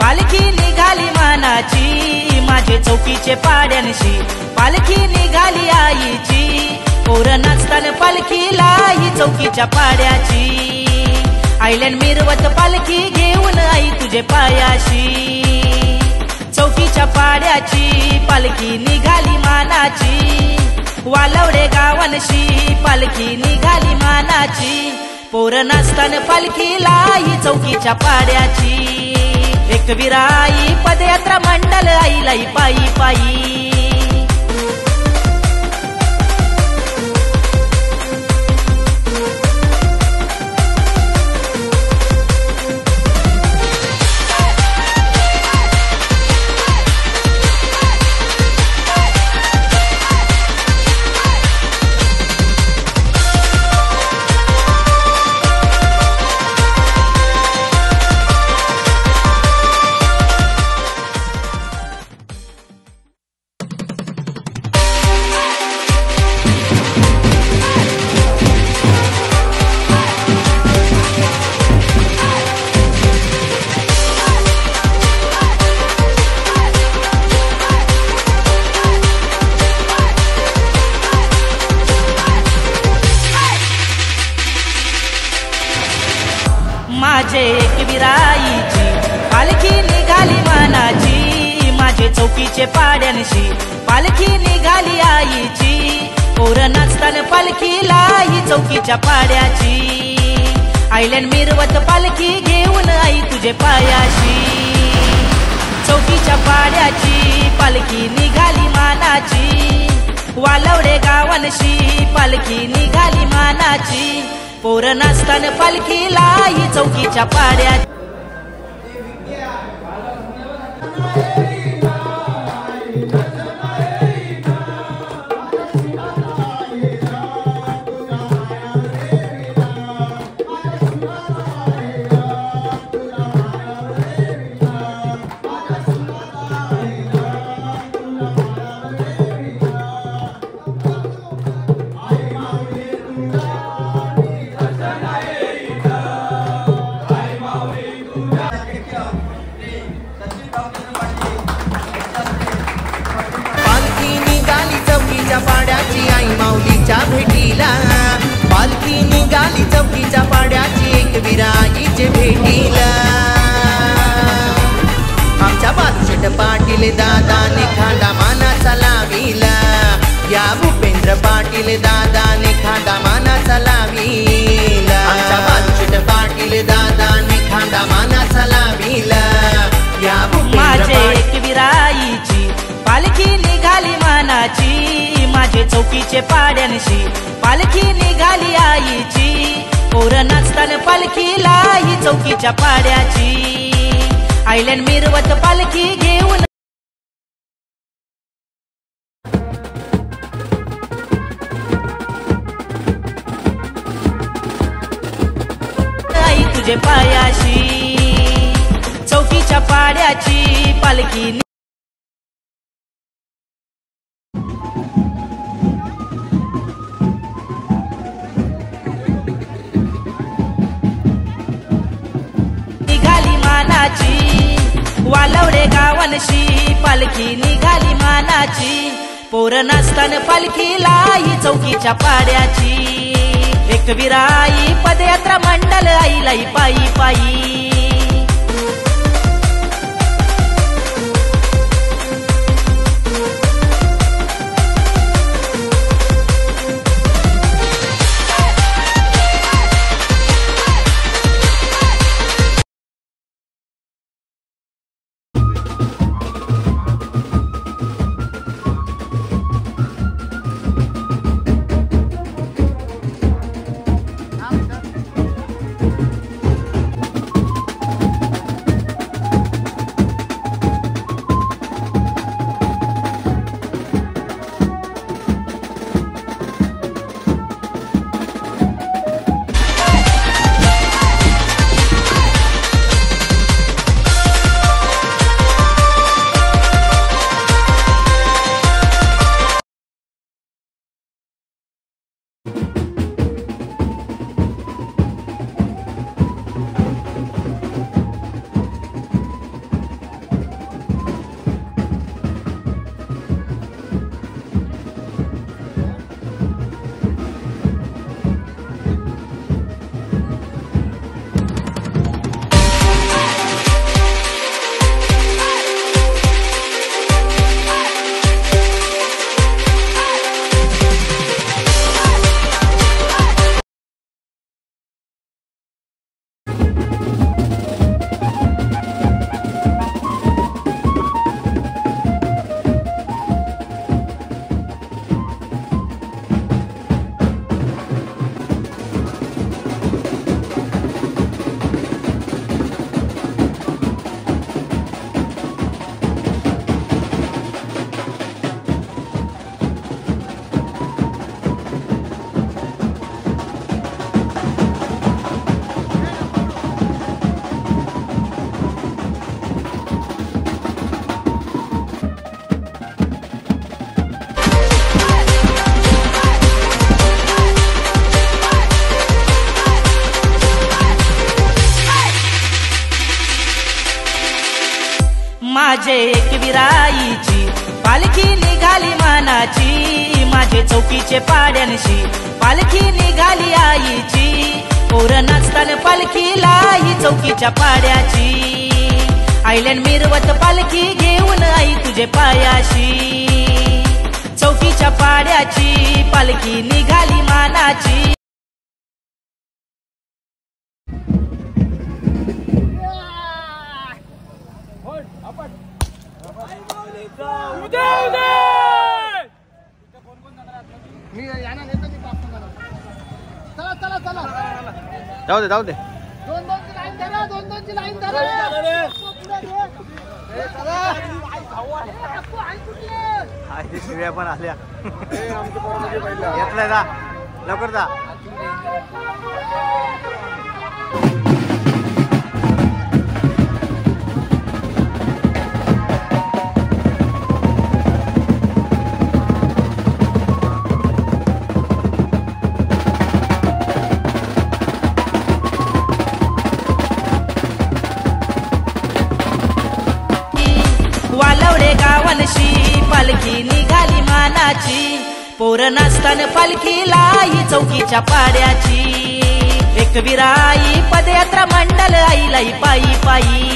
पालखी निघाली मानाची माझे चौकीचे पाड्यांशी पालखी निघाली आईची पोर नाचताना पालखीला ही चौकीच्या पाड्याची आयलंड मिरवत पालखी घेऊन आई तुझे पायाशी चौकीच्या पाड्याची पालखी निघाली मानाची वालवडे गावांशी पालखी निघाली मानाची पोर नाचताना पालखीला ही चौकीच्या पाड्याची एक विराई पदयात्रा मंडल आईलाई पायी पायी माझे एक विराईची पालखी निघाली मानाची माझे चौकीचे पाड्यांशी पालखी निघाली आईची पोर नाचताना पालखीला ही चौकीच्या पाड्याची आयलंड मिरवत पालखी घेऊन आई तुझे पायाशी चौकीच्या पाड्याची पालखी निघाली मानाची वालवडे गावांशी पालखी निघाली मानाची पोर नाचताना पालखीला ही चौकीच्या पाड्याची पाड्याची आई माऊलीच्या भेटीला पालखी निघाली चौकीच्या पाड्याची एक विराईचे भेटीला आमच्या बालशेठ पाटील दादाने खांदा मानाचा लाविला या भूपेंद्र पाटील दादाने खांदा मानाचा लाविला आमच्या बालशेठ पाटील दादाने खांदा मानाचा लाविला या माझे एक विराईची पालखी निघाली मानाची माझे चौकीचे पाड्यांशी पालखी निघाली आईची पोर नाचताना पालखीला ही चौकीच्या पाड्याची आयलंड मिरवत पालखी घेऊन आई तुझे पायाशी चौकीच्या पाड्याची पालखी वालवडे गावांशी पालखी निघाली मानाची पोर नाचताना पालखीला ही चौकीच्या पाड्याची एक विराई पदयात्रा मंडल आईलाई पायी पायी पालखी निघाली मानाची, माझे चौकीचे पाड्यांशी पालखी निघाली आईची. पोरं नाचताना पालखीला ही चौकीच्या पाड्याची, आयलंड मिरवत पालखी घेऊन आई तुझे पायाशी. चौकीच्या पाड्याची पालखी निघाली मानाची. जाऊ दे जाऊ दे. शिव्या पण आल्या. घेतलंय जा लवकर जा. वालवडे गावानशी पालखी निघाली मानाची, पोरं नाचताना पालखीला ही चौकीच्या पाड्याची. एकविराई पदयात्रा मंडल आईलाई पायी पायी.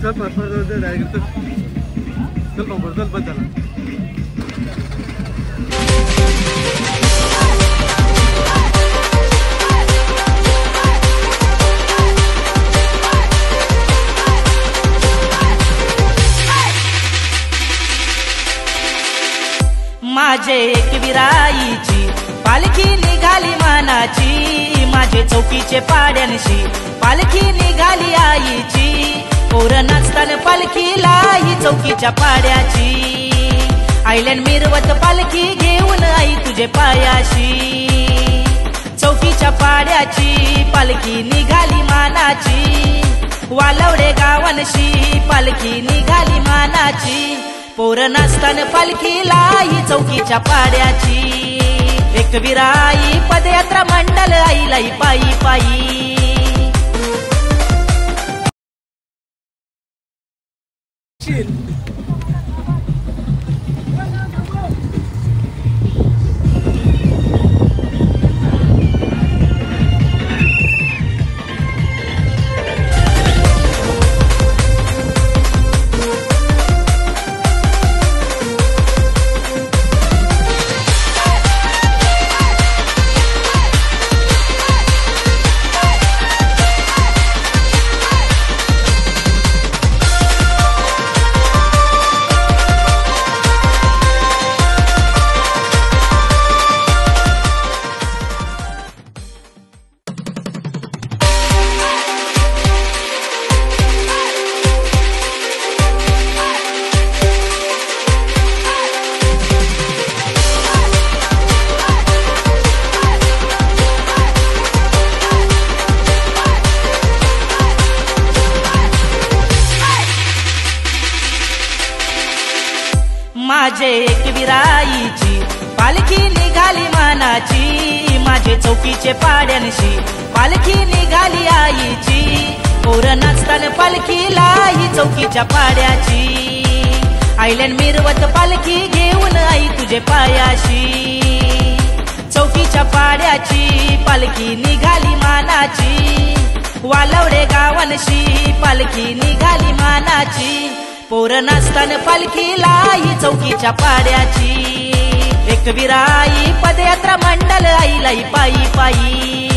चल डायरेक्ट चल लवकर चल बस झाला. माझे एकविराईची पालखी निघाली मानाची, माझे चौकीचे पाड्यांशी पालखी निघाली आईची. पोरं नाचताना पालखीला ही चौकीच्या पाड्याची, आयलंड मिरवत पालखी घेऊन आई तुझे पायाशी. चौकीच्या पाड्याची पालखी निघाली मानाची, वालवडे गावानशी पालखी निघाली मानाची. पोरं नाचताना पालखीला ही चौकीच्या पाड्याची, एकविराई पदयात्रा मंडल आईलाई पायी पायी. पालखी निघाली मानाची माझे चौकीचे पाड्यांशी पालखी निघाली आईची पोर नाचताना पालखीला ही चौकीच्या पाड्याची आयलँड मिरवत पालखी घेऊन आई तुझे पायाशी चौकीच्या पाड्याची पालखी निघाली मानाची वालवडे गावांशी पालखी निघाली मानाची पोर नाचताना पालखीला ही चौकीच्या पाड्याची एकविरा आई पदयात्रा मंडल आईलाई पायी पायी